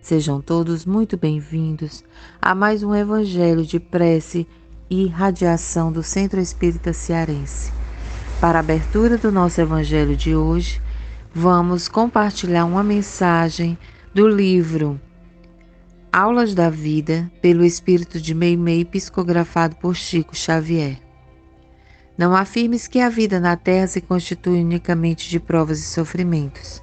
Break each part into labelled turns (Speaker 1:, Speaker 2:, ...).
Speaker 1: Sejam todos muito bem-vindos a mais um Evangelho de Prece e Radiação do Centro Espírita Cearense. Para a abertura do nosso Evangelho de hoje, vamos compartilhar uma mensagem do livro Aulas da Vida, pelo Espírito de Meimei, psicografado por Chico Xavier. Não afirmes que a vida na Terra se constitui unicamente de provas e sofrimentos.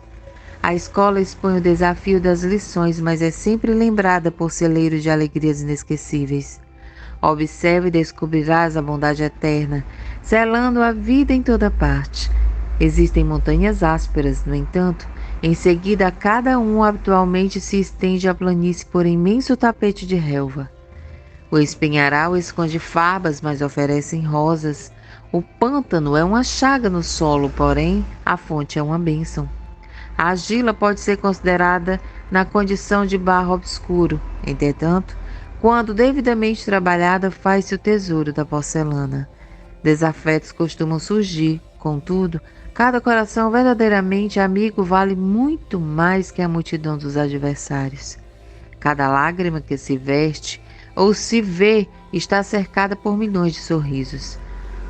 Speaker 1: A escola expõe o desafio das lições, mas é sempre lembrada por celeiros de alegrias inesquecíveis. Observe e descobrirás a bondade eterna, selando a vida em toda parte. Existem montanhas ásperas, no entanto, em seguida a cada um habitualmente se estende a planície por imenso tapete de relva. O espinharal esconde farbas, mas oferecem rosas. O pântano é uma chaga no solo, porém a fonte é uma bênção. A argila pode ser considerada na condição de barro obscuro. Entretanto, quando devidamente trabalhada, faz-se o tesouro da porcelana. Desafetos costumam surgir, contudo, cada coração verdadeiramente amigo vale muito mais que a multidão dos adversários. Cada lágrima que se veste ou se vê está cercada por milhões de sorrisos.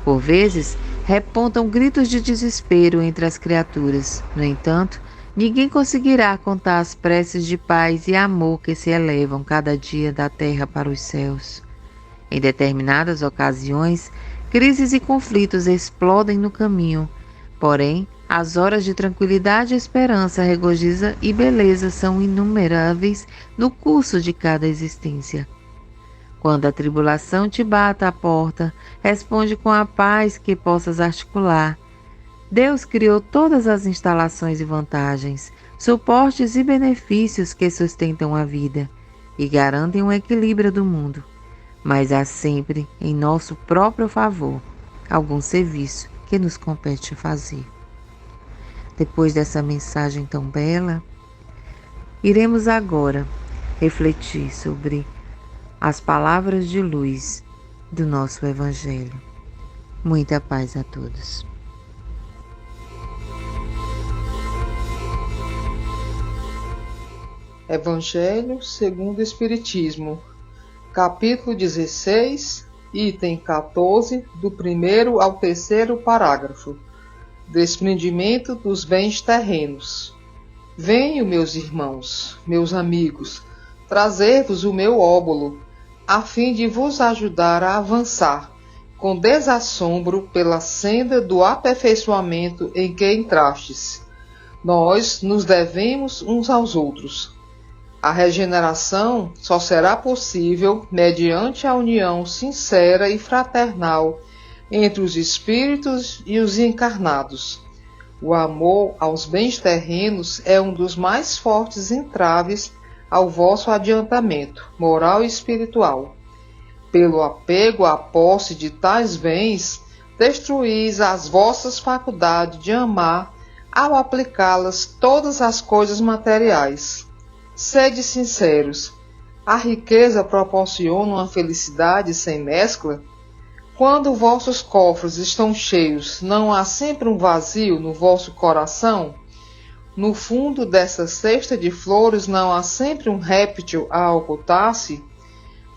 Speaker 1: Por vezes, repontam gritos de desespero entre as criaturas. No entanto, ninguém conseguirá contar as preces de paz e amor que se elevam cada dia da terra para os céus. Em determinadas ocasiões, crises e conflitos explodem no caminho. Porém, as horas de tranquilidade, esperança, regozijo e beleza são inumeráveis no curso de cada existência. Quando a tribulação te bata à porta, responde com a paz que possas articular. Deus criou todas as instalações e vantagens, suportes e benefícios que sustentam a vida e garantem o equilíbrio do mundo. Mas há sempre, em nosso próprio favor, algum serviço que nos compete fazer. Depois dessa mensagem tão bela, iremos agora refletir sobre as palavras de luz do nosso Evangelho. Muita paz a todos.
Speaker 2: Evangelho segundo o Espiritismo, capítulo 16, item 14, do 1º ao 3º parágrafo. Desprendimento dos bens terrenos. Venho, meus irmãos, meus amigos, trazer-vos o meu óbolo, a fim de vos ajudar a avançar, com desassombro, pela senda do aperfeiçoamento em que entrastes. Nós nos devemos uns aos outros. A regeneração só será possível mediante a união sincera e fraternal entre os espíritos e os encarnados. O amor aos bens terrenos é um dos mais fortes entraves ao vosso adiantamento moral e espiritual. Pelo apego à posse de tais bens, destruís as vossas faculdades de amar ao aplicá-las todas as coisas materiais. Sede sinceros, a riqueza proporciona uma felicidade sem mescla? Quando vossos cofres estão cheios, não há sempre um vazio no vosso coração? No fundo dessa cesta de flores não há sempre um réptil a ocultar-se?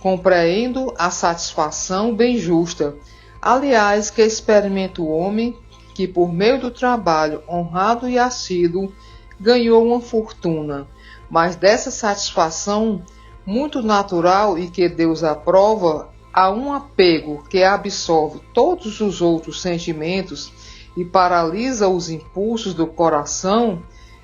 Speaker 2: Compreendo a satisfação bem justa, aliás, que experimenta o homem que, por meio do trabalho honrado e assíduo, ganhou uma fortuna, mas dessa satisfação muito natural e que Deus aprova, há um apego que absorve todos os outros sentimentos e paralisa os impulsos do coração,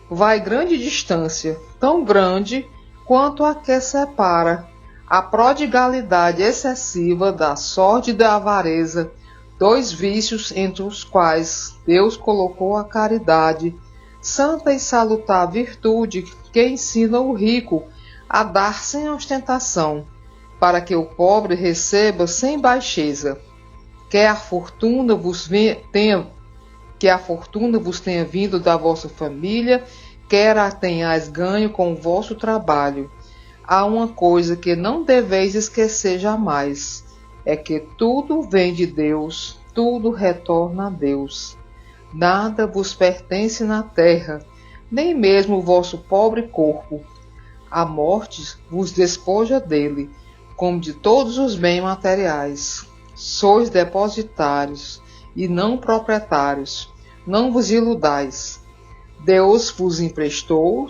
Speaker 2: vai grande distância, tão grande quanto a que separa a prodigalidade excessiva da sórdida avareza, dois vícios entre os quais Deus colocou a caridade, santa e salutar virtude que ensina o rico a dar sem ostentação, para que o pobre receba sem baixeza. Que a fortuna vos tenha vindo da vossa família, quer a tenhais ganho com o vosso trabalho. Há uma coisa que não deveis esquecer jamais, é que tudo vem de Deus, tudo retorna a Deus. Nada vos pertence na terra, nem mesmo o vosso pobre corpo. A morte vos despoja dele, como de todos os bens materiais. Sois depositários e não proprietários. Não vos iludais. Deus vos emprestou,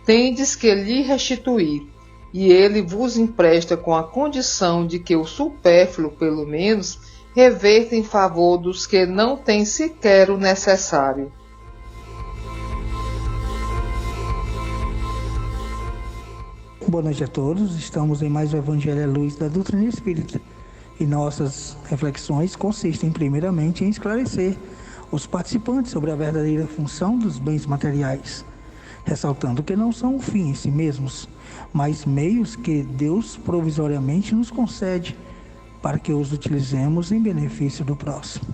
Speaker 2: tendes que lhe restituir, e ele vos empresta com a condição de que o supérfluo, pelo menos, reverta em favor dos que não têm sequer o necessário.
Speaker 3: Boa noite a todos, estamos em mais um Evangelho à Luz da Doutrina Espírita e nossas reflexões consistem primeiramente em esclarecer os participantes sobre a verdadeira função dos bens materiais, ressaltando que não são um fim em si mesmos, mas meios que Deus provisoriamente nos concede para que os utilizemos em benefício do próximo.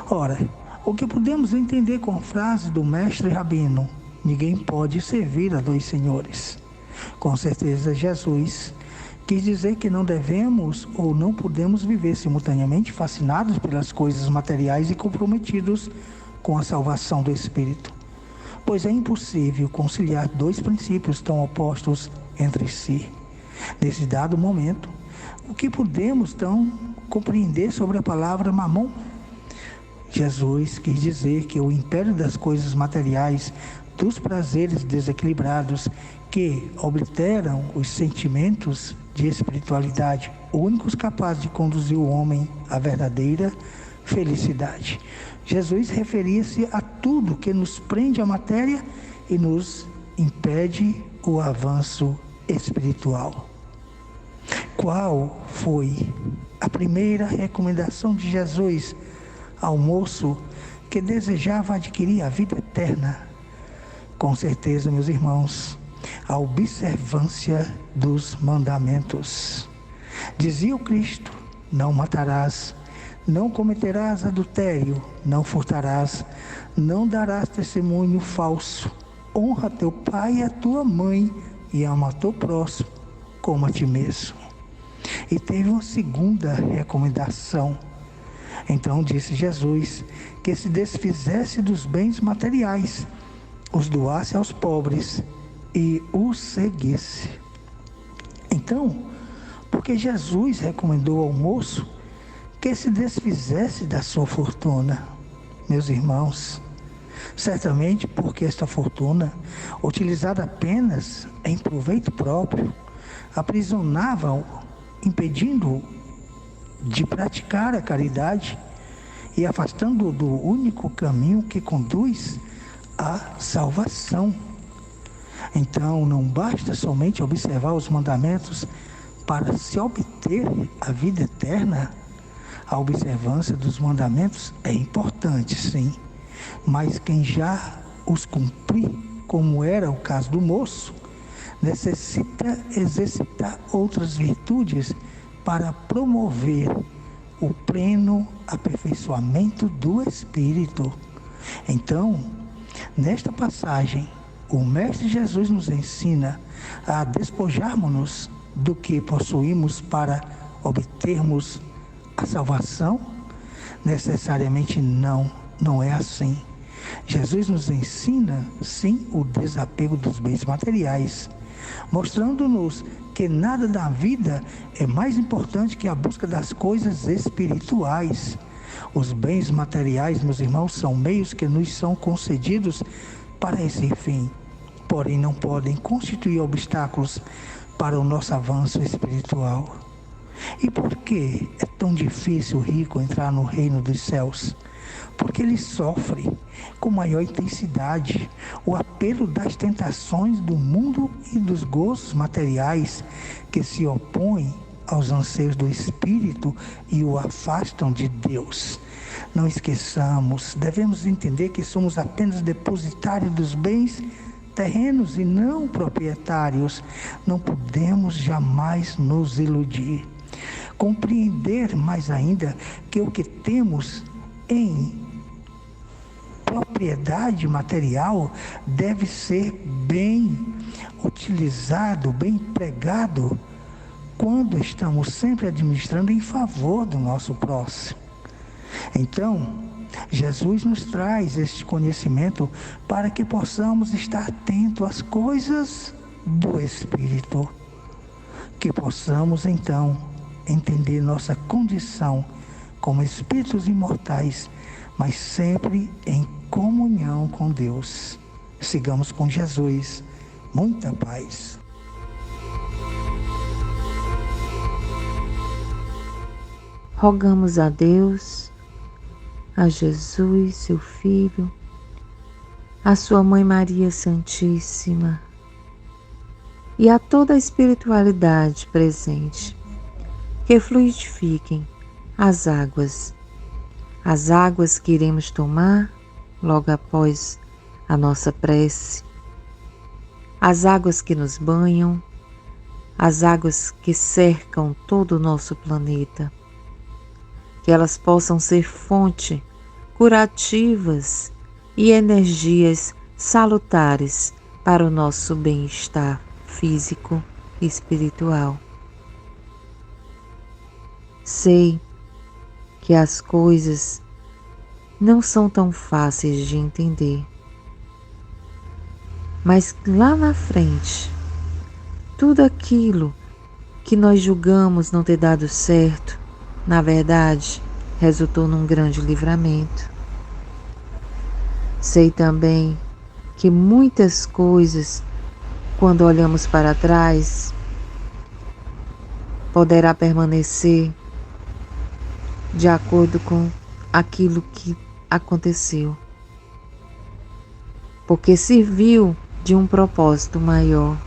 Speaker 3: Ora, o que podemos entender com a frase do mestre Rabino, ninguém pode servir a dois senhores. Com certeza, Jesus quis dizer que não devemos ou não podemos viver simultaneamente fascinados pelas coisas materiais e comprometidos com a salvação do espírito, pois é impossível conciliar dois princípios tão opostos entre si. Nesse dado momento, o que podemos então compreender sobre a palavra mamon? Jesus quis dizer que o império das coisas materiais, dos prazeres desequilibrados que obliteram os sentimentos de espiritualidade, únicos capazes de conduzir o homem à verdadeira felicidade. Jesus referia-se a tudo que nos prende à matéria e nos impede o avanço espiritual. Qual foi a primeira recomendação de Jesus ao moço que desejava adquirir a vida eterna? Com certeza, meus irmãos, a observância dos mandamentos. Dizia o Cristo: não matarás, não cometerás adultério, não furtarás, não darás testemunho falso, honra teu pai e a tua mãe e ama teu próximo como a ti mesmo. E teve uma segunda recomendação. Então disse Jesus que se desfizesse dos bens materiais, os doasse aos pobres e o seguisse. Então, porque Jesus recomendou ao moço que se desfizesse da sua fortuna, meus irmãos, certamente porque esta fortuna, utilizada apenas em proveito próprio, aprisionava-o, impedindo-o de praticar a caridade e afastando-o do único caminho que conduz à salvação. Então, não basta somente observar os mandamentos para se obter a vida eterna. A observância dos mandamentos é importante, sim, mas quem já os cumprir, como era o caso do moço, necessita exercitar outras virtudes para promover o pleno aperfeiçoamento do espírito. Então, nesta passagem, o Mestre Jesus nos ensina a despojarmos-nos do que possuímos para obtermos a salvação? Necessariamente não é assim. Jesus nos ensina, sim, o desapego dos bens materiais, mostrando-nos que nada da vida é mais importante que a busca das coisas espirituais. Os bens materiais, meus irmãos, são meios que nos são concedidos para esse fim, porém não podem constituir obstáculos para o nosso avanço espiritual. E por que é tão difícil o rico entrar no reino dos céus? Porque ele sofre com maior intensidade o apelo das tentações do mundo e dos gostos materiais que se opõem aos anseios do espírito e o afastam de Deus. Não esqueçamos, devemos entender que somos apenas depositários dos bens terrenos e não proprietários. Não podemos jamais nos iludir. Compreender mais ainda que o que temos em propriedade material deve ser bem utilizado, bem empregado, quando estamos sempre administrando em favor do nosso próximo. Então, Jesus nos traz este conhecimento para que possamos estar atentos às coisas do Espírito. Que possamos, então, entender nossa condição como espíritos imortais, mas sempre em comunhão com Deus. Sigamos com Jesus. Muita paz.
Speaker 1: Rogamos a Deus, a Jesus, seu Filho, a sua Mãe Maria Santíssima e a toda a espiritualidade presente, que fluidifiquem as águas que iremos tomar logo após a nossa prece, as águas que nos banham, as águas que cercam todo o nosso planeta, que elas possam ser fonte curativas e energias salutares para o nosso bem-estar físico e espiritual. Sei que as coisas não são tão fáceis de entender, mas lá na frente, tudo aquilo que nós julgamos não ter dado certo, na verdade, resultou num grande livramento. Sei também que muitas coisas, quando olhamos para trás, poderá permanecer de acordo com aquilo que aconteceu, porque serviu de um propósito maior.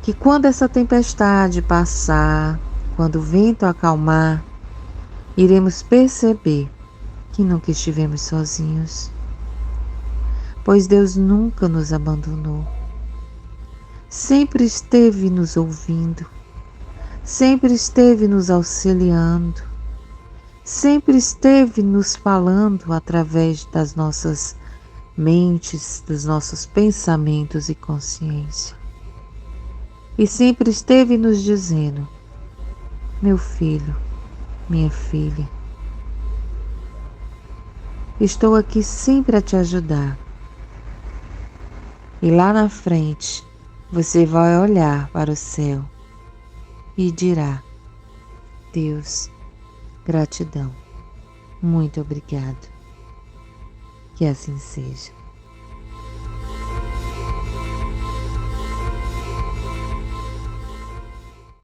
Speaker 1: Que quando essa tempestade passar, quando o vento acalmar, iremos perceber que nunca estivemos sozinhos, pois Deus nunca nos abandonou. Sempre esteve nos ouvindo, sempre esteve nos auxiliando, sempre esteve nos falando através das nossas mentes, dos nossos pensamentos e consciência. E sempre esteve nos dizendo: meu filho, minha filha, estou aqui sempre a te ajudar. E lá na frente, você vai olhar para o céu e dirá: Deus, gratidão, muito obrigado. Que assim seja.